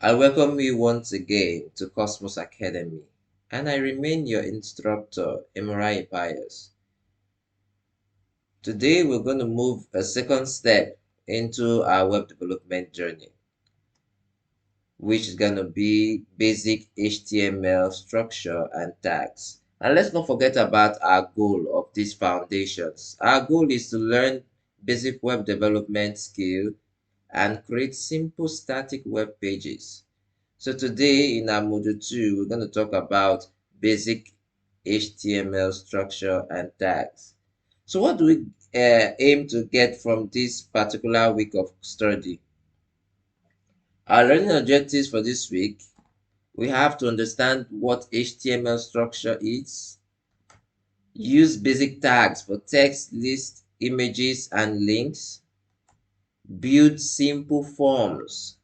I welcome you once again to Cosmos Academy, and I remain your instructor, Emirai Pius. Today, we're going to move a second step into our web development journey, which is going to be basic HTML structure and tags. And let's not forget about our goal of these foundations. Our goal is to learn basic web development skill and create simple static web pages. So today in our module 2, we're going to talk about basic HTML structure and tags. So what do we aim to get from this particular week of study? Our learning objectives for this week, we have to understand what HTML structure is, use basic tags for text, list, images, and links, build simple forms,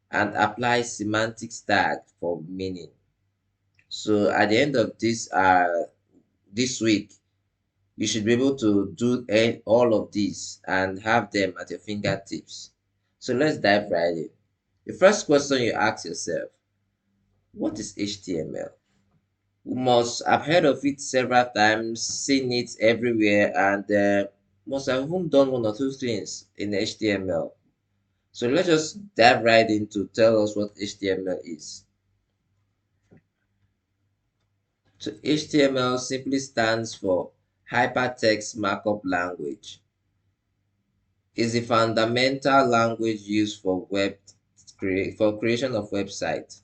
and apply semantics tag for meaning. So at the end of this week, you should be able to do all of these and have them at your fingertips. So let's dive right in. The first question you ask yourself, what is HTML? You must have heard of it several times, seen it everywhere, and must have even done one or two things in HTML. So let's just dive right in to tell us what HTML is. So HTML simply stands for Hypertext Markup Language. It's a fundamental language used for creation of websites.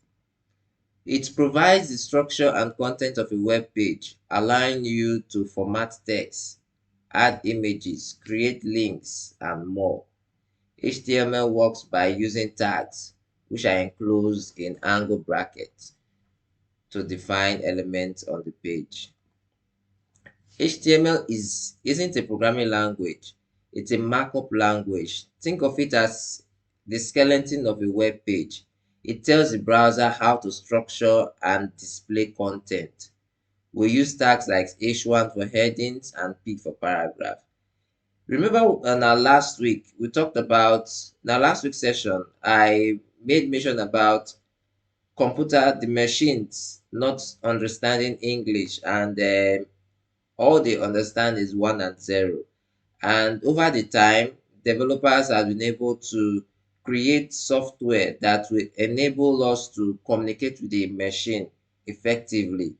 It provides the structure and content of a web page, allowing you to format text, add images, create links, and more. HTML works by using tags, which are enclosed in angle brackets, to define elements on the page. HTML isn't a programming language, it's a markup language. Think of it as the skeleton of a web page. It tells the browser how to structure and display content. We use tags like H1 for headings and P for paragraph. Remember in our last week, we talked about, in our last week's session, I made mention about the machines not understanding English, and all they understand is 1 and 0. And over the time, developers have been able to create software that will enable us to communicate with the machine effectively.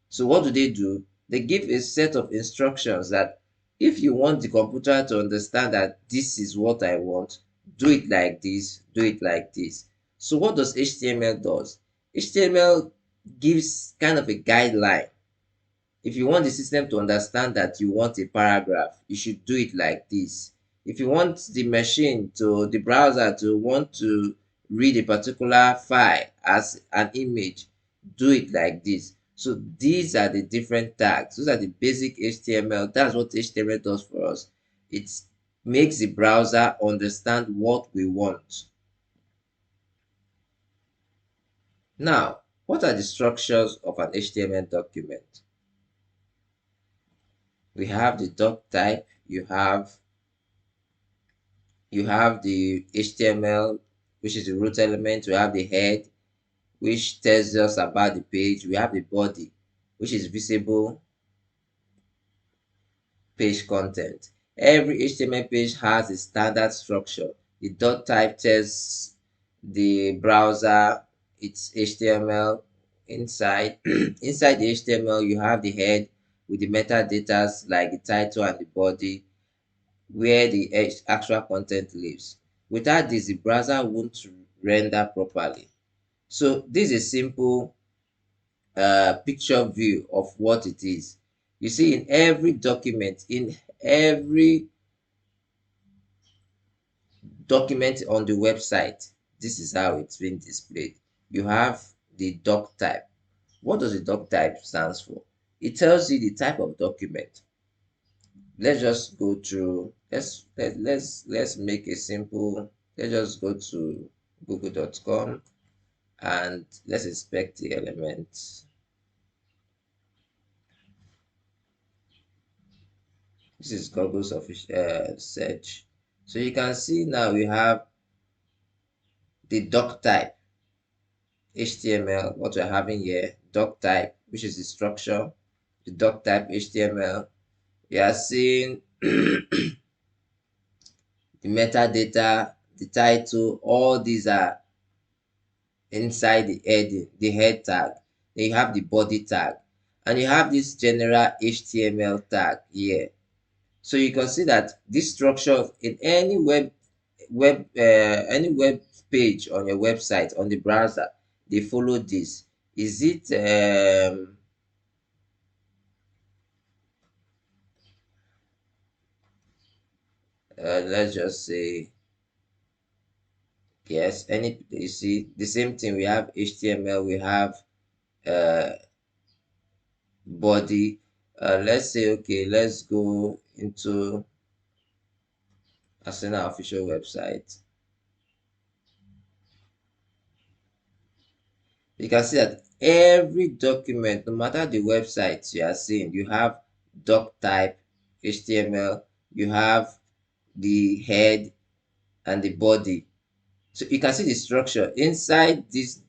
So what do? They give a set of instructions that if you want the computer to understand that this is what I want, do it like this, do it like this. So what does HTML does? HTML gives kind of a guideline. If you want the system to understand that you want a paragraph, you should do it like this. If you want the browser to want to read a particular file as an image, do it like this. So these are the different tags. Those are the basic HTML. That's what HTML does for us. It makes the browser understand what we want. Now, what are the structures of an HTML document? We have the doc type, you have the HTML, which is the root element. We have the head, which tells us about the page. We have the body, which is visible page content. Every HTML page has a standard structure. The dot type tells the browser it's HTML. Inside inside the HTML, you have the head with the metadata like the title and the body, where the actual content lives. Without this, the browser won't render properly. So this is a simple picture view of what it is. You see, in every document, on the website, this is how it's been displayed. You have the doc type. What does the doc type stands for? It tells you the type of document. Let's just go through. Let's make a simple. Let's just go to google.com and let's inspect the elements. This is Google's official search. So you can see now we have the doc type. HTML, what we're having here, doc type, which is the structure, the doc type HTML. We are seeing the metadata, the title, all these are inside the head tag. Then you have the body tag, and you have this general HTML tag here. So you can see that this structure in any any web page on your website on the browser, they follow this. Is it let's just say yes, any, you see the same thing. We have HTML, we have uh body. Let's say, okay, let's go into Arsenal official website. You can see that every document, no matter the website you are seeing, you have doc type HTML, you have the head and the body. So you can see the structure inside this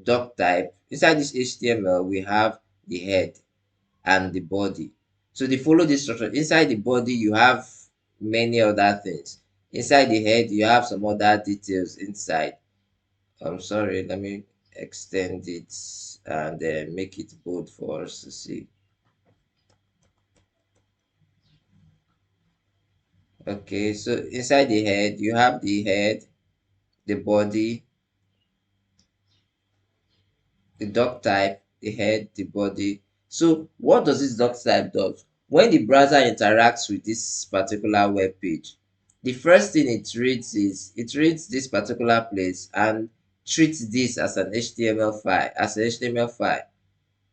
doc type. Inside this HTML, we have the head and the body. So they follow this structure. Inside the body, you have many other things. Inside the head, you have some other details inside. I'm sorry, let me extend it and make it bold for us to see. Okay, so inside the head, you have the head, the body, the doc type, the head, the body. So what does this doc type do? When the browser interacts with this particular web page, the first thing it reads is it reads this particular place and treats this as an HTML file,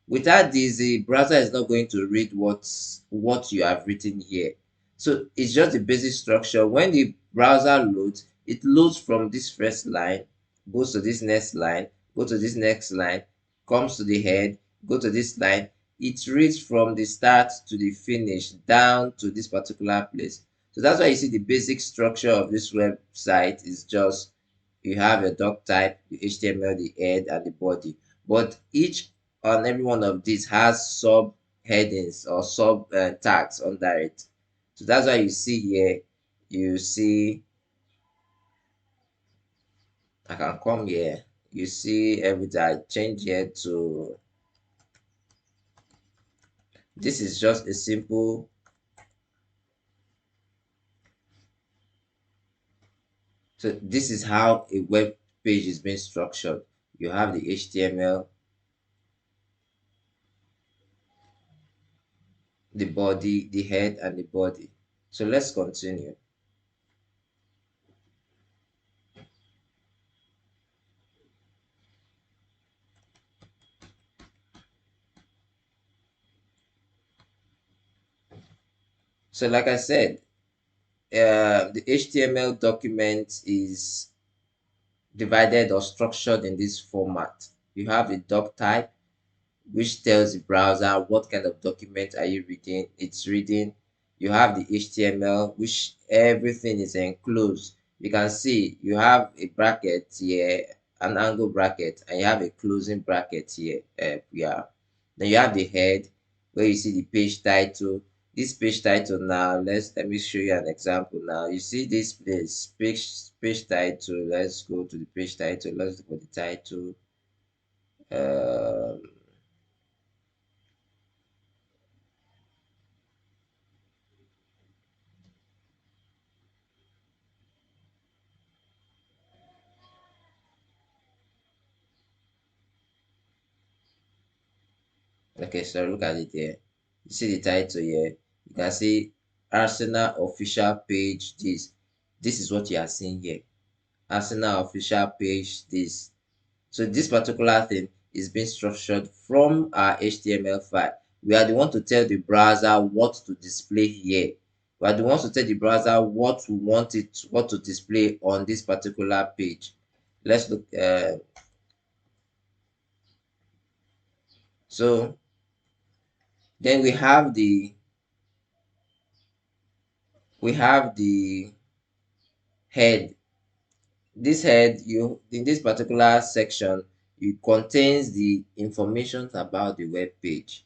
Without this, the browser is not going to read what you have written here. So it's just the basic structure. When the browser loads, it loads from this first line, goes to this next line, go to this next line, comes to the head, go to this line. It reads from the start to the finish down to this particular place. So that's why you see the basic structure of this website is just you have a doc type, the HTML, the head, and the body. But each and every one of these has sub headings or sub tags under it. So that's why you see here, you see, I can come here, you see everything. I change here to, this is just a simple, so this is how a web page is being structured. You have the HTML, the body, the head, and the body. So let's continue. So like I said, the HTML document is divided or structured in this format. You have the doc type, which tells the browser what kind of document are you reading. It's reading. You have the HTML, which everything is enclosed. You can see you have a bracket here, an angle bracket, and you have a closing bracket here. Yeah. Then you have the head, where you see the page title. This page title now, let me show you an example now. You see this place, page title. Let's go to the page title. Let's look for the title. Um, okay, so look at it here. You see the title here. You can see Arsenal official page. This is what you are seeing here. Arsenal official page. This. So this particular thing is being structured from our HTML file. We are the one to tell the browser what to display here. We are the ones to tell the browser what we want it, what to display on this particular page. Let's look. So then we have the head. This head, you in this particular section, it contains the information about the web page.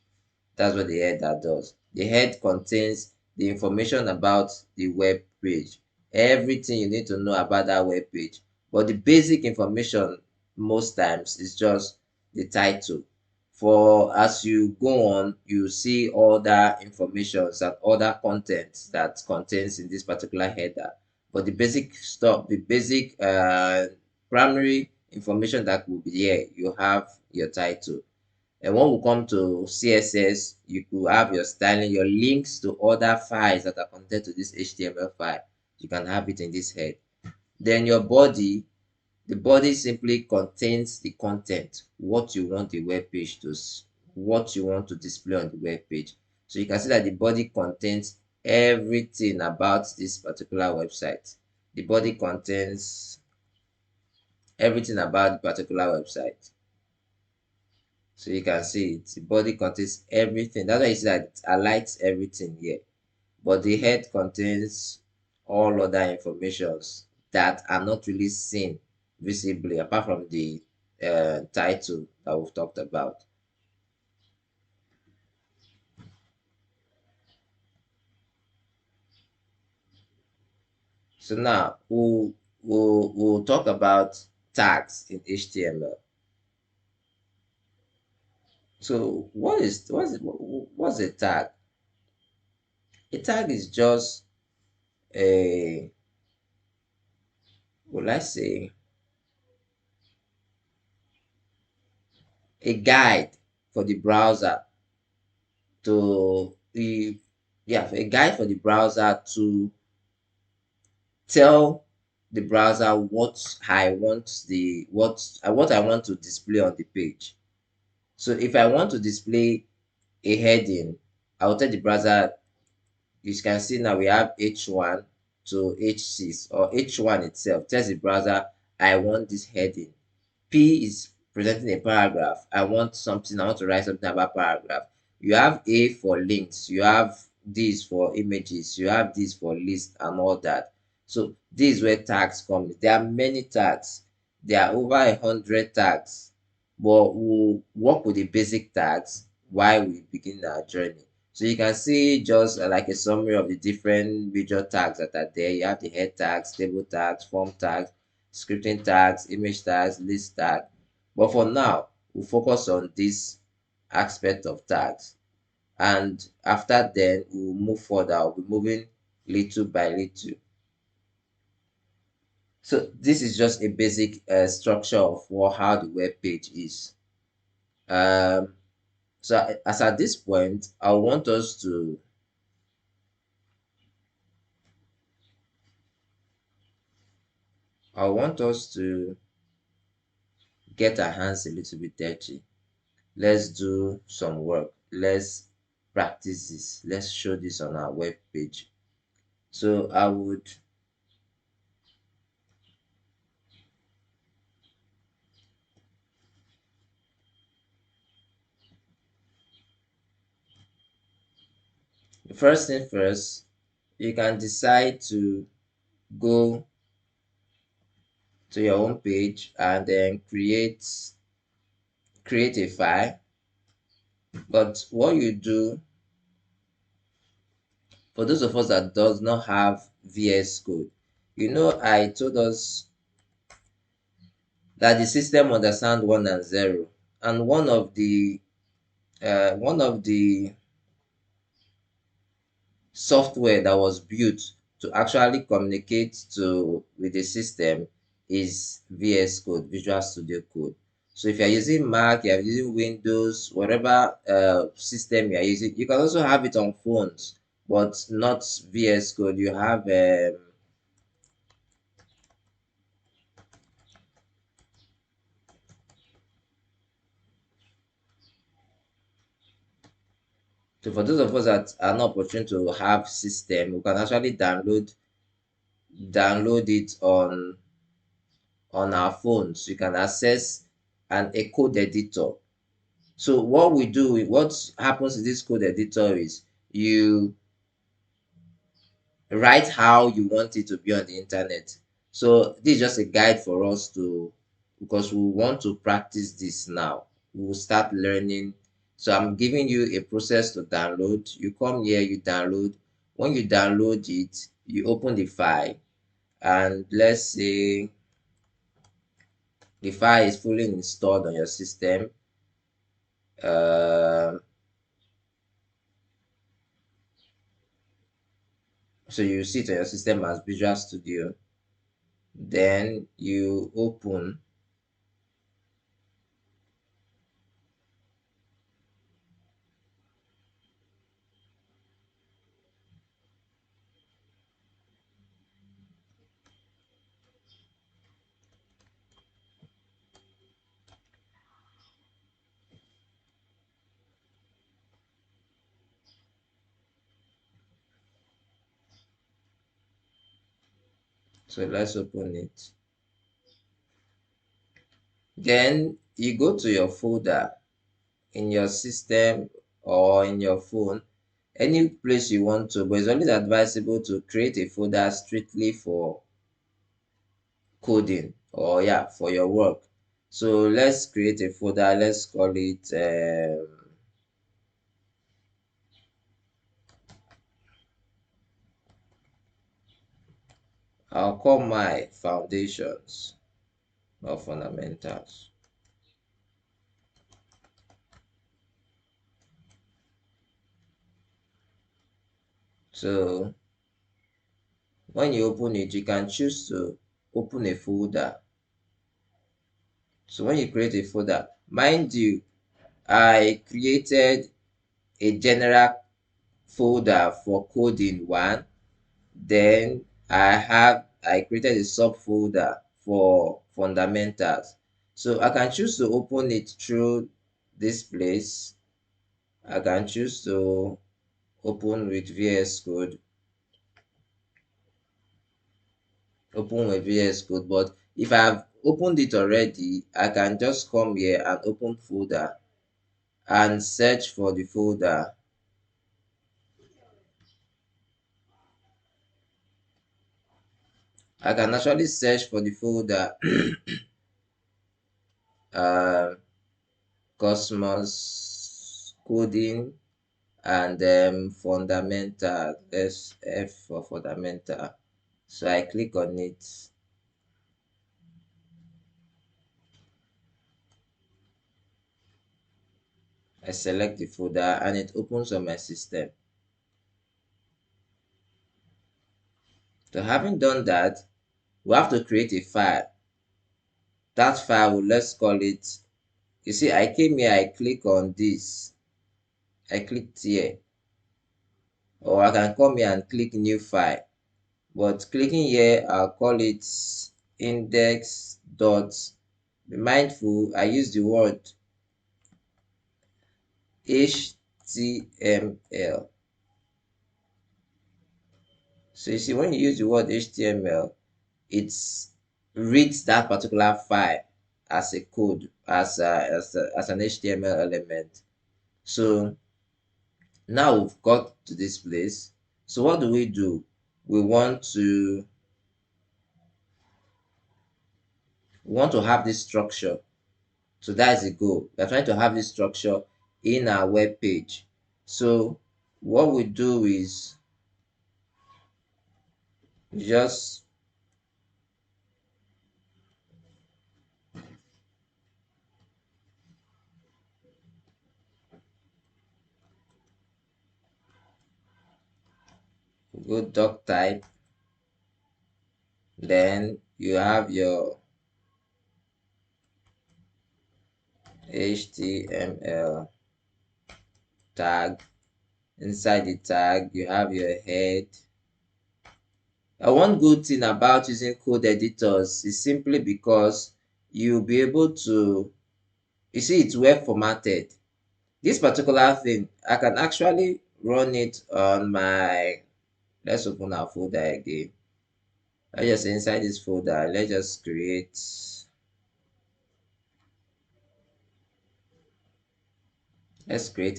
That's what the header does. The head contains the information about the web page, everything you need to know about that web page. But the basic information most times is just the title. For as you go on, you see other informations and other content that contains in this particular header. But the basic stuff, the basic primary information that will be here, you have your title. And when we come to CSS, you could have your styling, your links to other files that are connected to this HTML file. You can have it in this head. Then your body, the body simply contains the content, what you want the web page to, what you want to display on the web page. So you can see that the body contains everything about this particular website. The body contains everything about the particular website. So you can see it. The body contains everything. That's why you see that it highlights everything here. But the head contains all other informations that are not really seen visibly apart from the title that we've talked about. So now we'll talk about tags in HTML. So what's a tag? A tag is just a, well, let's say, a guide for the browser to the, yeah, a guide for the browser to tell the browser what I want to display on the page. So if I want to display a heading, I will tell the browser. You can see now we have H1 to H6, or H1 itself tells the browser I want this heading. P is presenting a paragraph. I want to write something about paragraph. You have A for links, you have this for images, you have this for list and all that. So this is where tags come. There are many tags. There are over 100 tags, but we'll work with the basic tags while we begin our journey. So you can see just like a summary of the different visual tags that are there. You have the head tags, table tags, form tags, scripting tags, image tags, list tag. But for now, we'll focus on this aspect of tags. And after then, we'll move further. I'll be moving little by little. So this is just a basic structure of how the web page is. Um, so as at this point, I want us to get our hands a little bit dirty. Let's do some work. Let's practice this. Let's show this on our web page. So I would first thing first, you can decide to go to your home page and then create a file. But what you do, for those of us that does not have VS Code, I told us that the system understand 1 and 0, and one of the software that was built to actually communicate with the system is VS Code, Visual Studio Code. So if you're using Mac, you're using Windows, whatever system you're using, you can also have it on phones, but not VS Code. You have so for those of us that are not opportune to have system, we can actually download it on our phones. You can access a code editor. So what happens in this code editor is you write how you want it to be on the internet. So this is just a guide for us to because we want to practice this now. We will start learning. So I'm giving you a process to download. You come here, you download. When you download it, you open the file, and let's say the file is fully installed on your system. Uh, so you see it on your system as Visual Studio. Then you open. So let's open it. Then you go to your folder in your system or in your phone, any place you want to, but it's always advisable to create a folder strictly for coding, or yeah, for your work. So let's create a folder. Let's call it I'll call my foundations or fundamentals. So when you open it, you can choose to open a folder. So when you create a folder, mind you, I created a general folder for coding one. Then I created a subfolder for fundamentals. So I can choose to open it through this place. I can choose to open with VS Code, but if I've opened it already, I can just come here and open folder and search for the folder. I can actually search for the folder uh, Cosmos coding and fundamental. Let's F for fundamental. So I click on it. I select the folder and it opens on my system. So having done that, we have to create a file. That file, let's call it, you see, I came here, I click on this. I clicked here. Or I can come here and click new file. But clicking here, I'll call it index dot. Be mindful, I use the word HTML. So you see, when you use the word HTML, it reads that particular file as a code, as an HTML element. So now we've got to this place. So what do? We want to have this structure. So that's the goal. We're trying to have this structure in our web page. So what we do is just go doc type, then you have your HTML tag. Inside the tag, you have your head. One good thing about using code editors is simply because you'll be able to, you see, it's well formatted. This particular thing, I can actually run it on my, let's open our folder again. Let's just inside this folder, let's create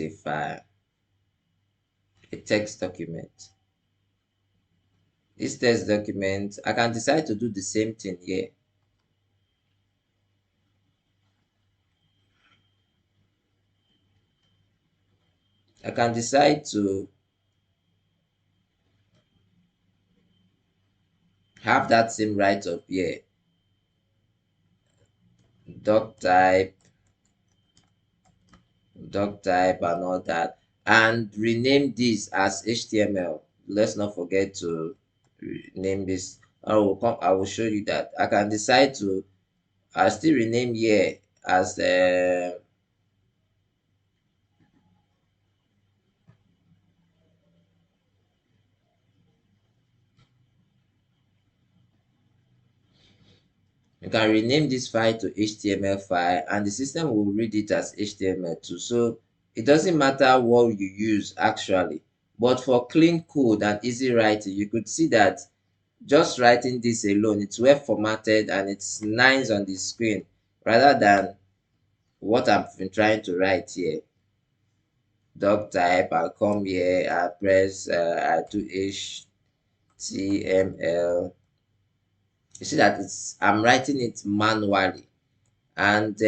a file, a text document. This text document, I can decide to do the same thing here. I can decide to have that same right up here, doc type, and all that, and rename this as HTML. Let's not forget to rename this. I will show you that. I can decide to I still rename here as you can rename this file to HTML file, and the system will read it as HTML too. So it doesn't matter what you use actually. But for clean code and easy writing, you could see that just writing this alone, it's well formatted and it's nice on the screen rather than what I've been trying to write here. Doc type, I'll come here, I press, I do HTML. You see that I'm writing it manually. And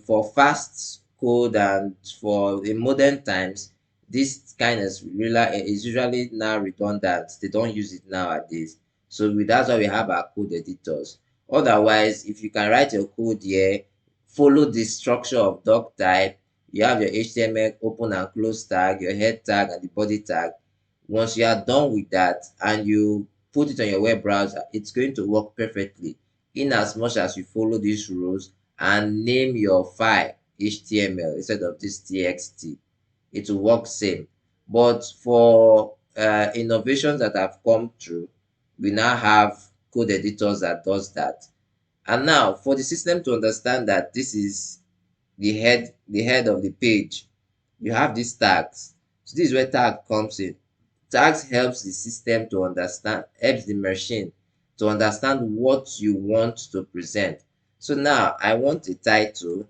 for fast code and for in modern times, this kind of really is usually now redundant. They don't use it nowadays. So that's why we have our code editors. Otherwise, if you can write your code here, follow the structure of doc type, you have your HTML open and close tag, your head tag and the body tag. Once you are done with that and you put it on your web browser, it's going to work perfectly in as much as you follow these rules and name your file HTML instead of this TXT. It will work same. But for innovations that have come through, we now have code editors that does that. And now for the system to understand that this is the head of the page, you have these tags. So this is where tag comes in. Tags helps the system to understand, helps the machine to understand what you want to present. So now I want a title.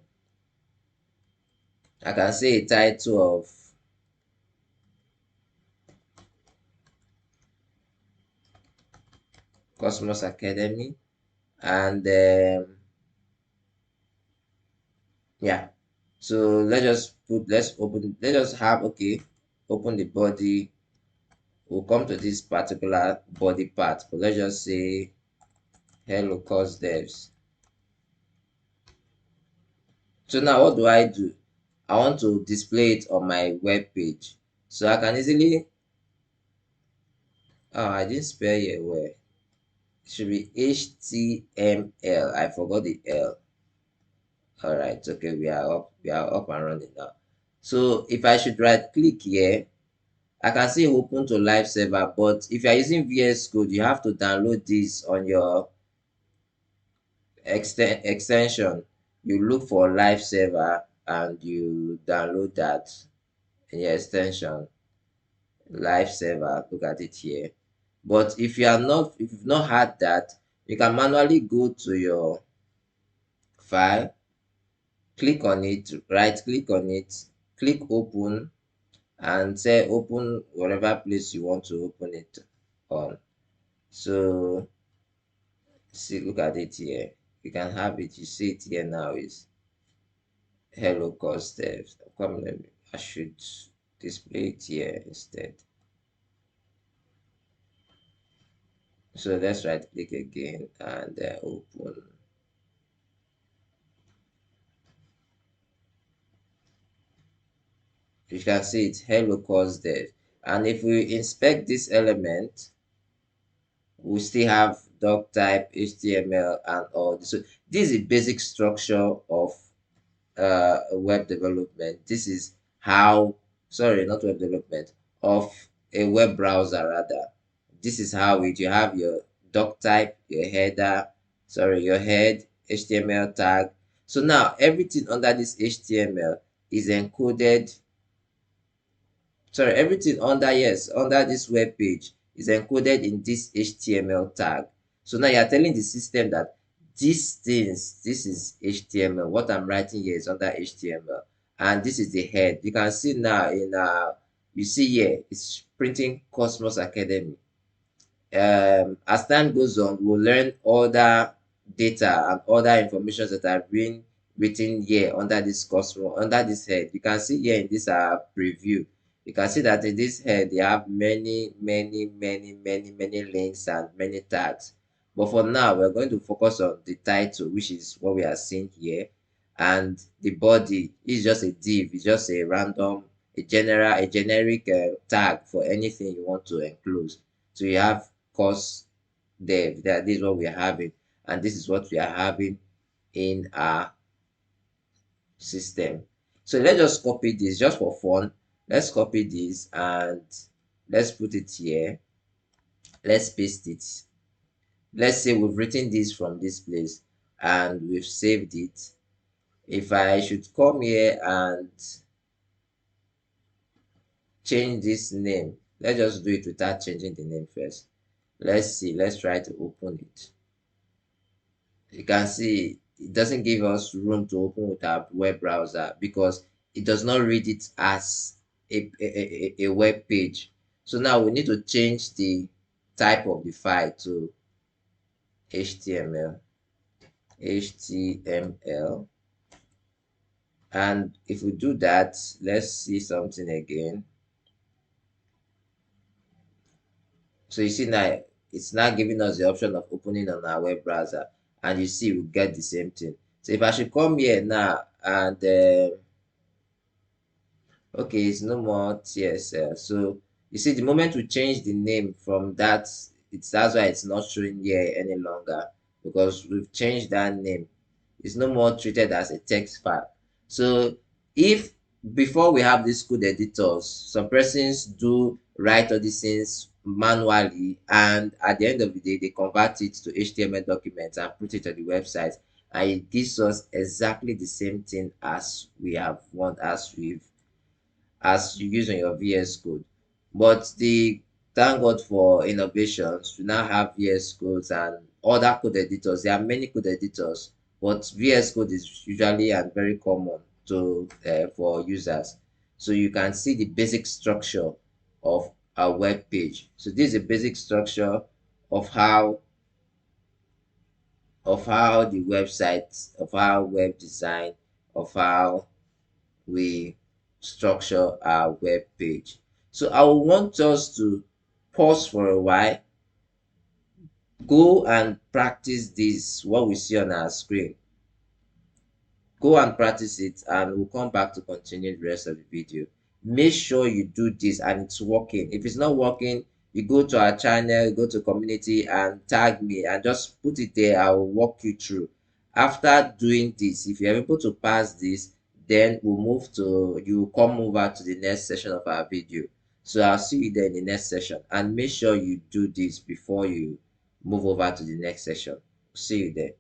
I can say a title of Cosmos Academy, and yeah. So let's just have, okay, open the body. We'll come to this particular body part, but let's just say hello course devs. So now what do? I want to display it on my web page. So I can easily, oh, I didn't spell here well. It should be HTML. I forgot the L. All right, okay, we are up and running now. So if I should right click here, I can see open to live server, but if you are using VS Code, you have to download this on your extension. You look for live server and you download that in your extension. Live server, look at it here. But if you've not had that, you can manually go to your file, click on it, right click on it, click open, and say open whatever place you want to open it on. So see, look at it here. You can have it. You see it here now is hello course devs. Come, I should display it here instead. So let's right click again and open. You can see it hello course dev. And if we inspect this element, we still have doc type, HTML, and all this. So this is the basic structure of web development. This is how, sorry, not web development, of a web browser rather. This is how you have your doc type, your header, sorry, your head, HTML tag. So now everything under this HTML is encoded, sorry, everything under, yes, under this web page is encoded in this HTML tag. So now you're telling the system that this is HTML. What I'm writing here is under HTML, and this is the head. You can see now you see here it's printing Cosmos Academy. As time goes on, we'll learn other data and other information that are written here under this Cosmos, under this head. You can see here in this preview, You can see that in this head they have many links and many tags. But for now, we're going to focus on the title, which is what we are seeing here, and the body is just a div. It's just a random, a generic tag for anything you want to enclose. So you have course dev. That this is what we are having, and this is what we are having in our system. So let's just copy this just for fun. Let's copy this and let's put it here. Let's paste it. Let's say we've written this from this place and we've saved it. If I should come here and change this name, let's just do it without changing the name first. Let's see. Let's try to open it. You can see it doesn't give us room to open with our web browser because it does not read it as a web page. So now we need to change the type of the file to HTML. And if we do that, let's see something again. So you see now it's now giving us the option of opening on our web browser, and you see we get the same thing. So if I should come here now and okay, it's no more TSL. So you see the moment we change the name from that, that's why it's not showing here any longer, because we've changed that name. It's no more treated as a text file. So if before we have these code editors, some persons do write all these things manually, and at the end of the day they convert it to HTML documents and put it on the website, and it gives us exactly the same thing as we have want as you use on your VS Code. But the thank God for innovations, we now have VS Codes and other code editors. There are many code editors, but VS Code is usually and very common to for users. So you can see the basic structure of a web page. So this is a basic structure of how the website, of how web design, of how we structure our web page. So I will want us to pause for a while, go and practice this, what we see on our screen. Go and practice it, and we'll come back to continue the rest of the video. Make sure you do this and it's working. If it's not working, you go to our channel, go to community and tag me and just put it there. I will walk you through. After doing this, if you're able to pass this, then you come over to the next session of our video. So I'll see you there in the next session, and make sure you do this before you move over to the next session. See you there.